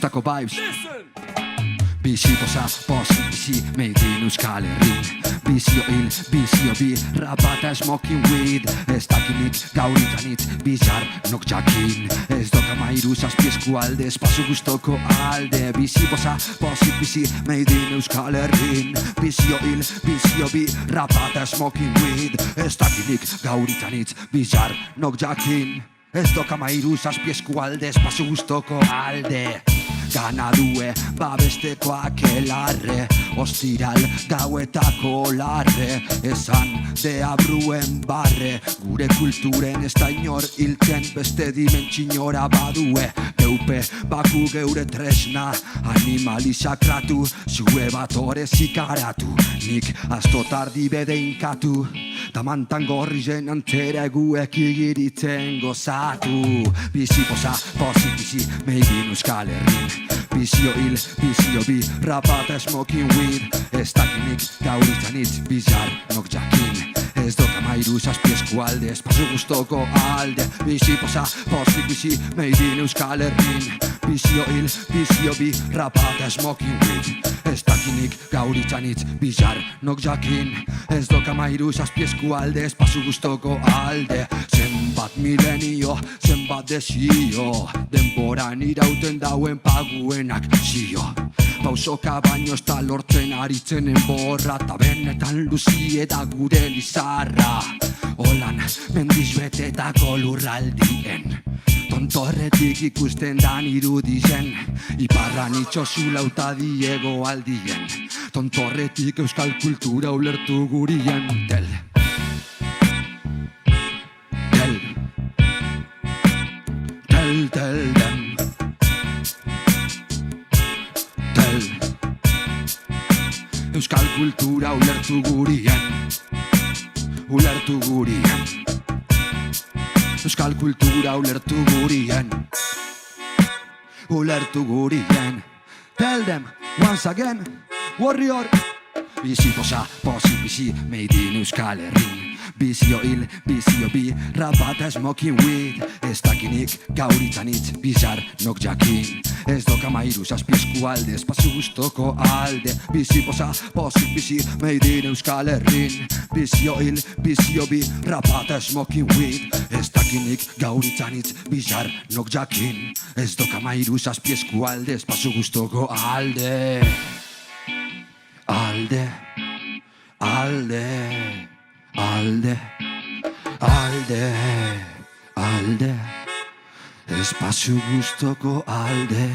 gustako vibes. Bizi posa, pozik bizi, made in Euskal Herrin. Bizio hil, bizio bi, rapata smoking weed. Ez dakinik gauritanitz, bizar nok jakin. Ez doka mairu zazpi eskualde, espazu gustoko alde. Bizi posa, pozik bizi, made in Euskal Herrin. Bizio hil, bizio bi, rapata smoking weed. Ez dakinik gauritanitz, bizar nok jakin. Ez doka mairu zazpi eskualde, espazu gustoko alde. Gana due, babestekoak elarre. Ostiral gauetako larre. Esan deabruen barre. Gure kulturen ez da inor hiltzen, beste dimentsinora badue. Geupe baku geure tresna, animali sakratu. Zue bat ore zikaratu, nik astotardi bede inkatu. Tamantan gorri zen antera eguek igiritzen gozatu. Bizi posa, pozik bizi, meidin Euskal Herrin. Bizio hil, bizio bi, rapata smoking weed. Ez dakinik gauritzanitz, bizar nok jakin. Ez doka mairu zazpi eskualde, espazu gustoko alde. Bizi posa, pozik bizi, meidin Euskal Herrin. Bizio hil, bizio bi, rapata smoking weed. Ez dakinik gauritzanitz, bizar nok jakin. Ez doka mairu zazpi eskualde, espazu gustoko alde. Zenbat milenio, zenbat desio. Denboran irauten dauen paguenak zio. Pausoka baino ez da lortzen aritzen enborra. Ta benetan luzie da gure lizarra. Holan mendiz betetako lurraldien. Tontorretik ikusten dan irudizen. Iparran itxosu lauta diego aldien. Tontorretik euskal kultura ulertu gurien. Tel dem. Tel euskal kultura ulertu gurien. Ulertu gurien. Euskal kultura ulertu gurien. Ulertu gurien. Tell them once again, warrior. Bizi posa, pozik bizi, made in Euskal Herrin. Bizio hil, bizio bi, rapata smoking weed. Ez dakinik gauritzanitz, bizar nok jakin. Ez doka mairu zazpi eskualde, espazu gustoko alde. Bizi posa, pozik bizi, made in Euskal Herrin. Bizio hil, bizio bi, rapata smoking weed. Ez dakinik gauritzanitz, bizar nok jakin. Ez doka mairu zazpi eskualde, espazu gustoko alde. Alde, alde, alde, alde, alde, espazu gustoko alde.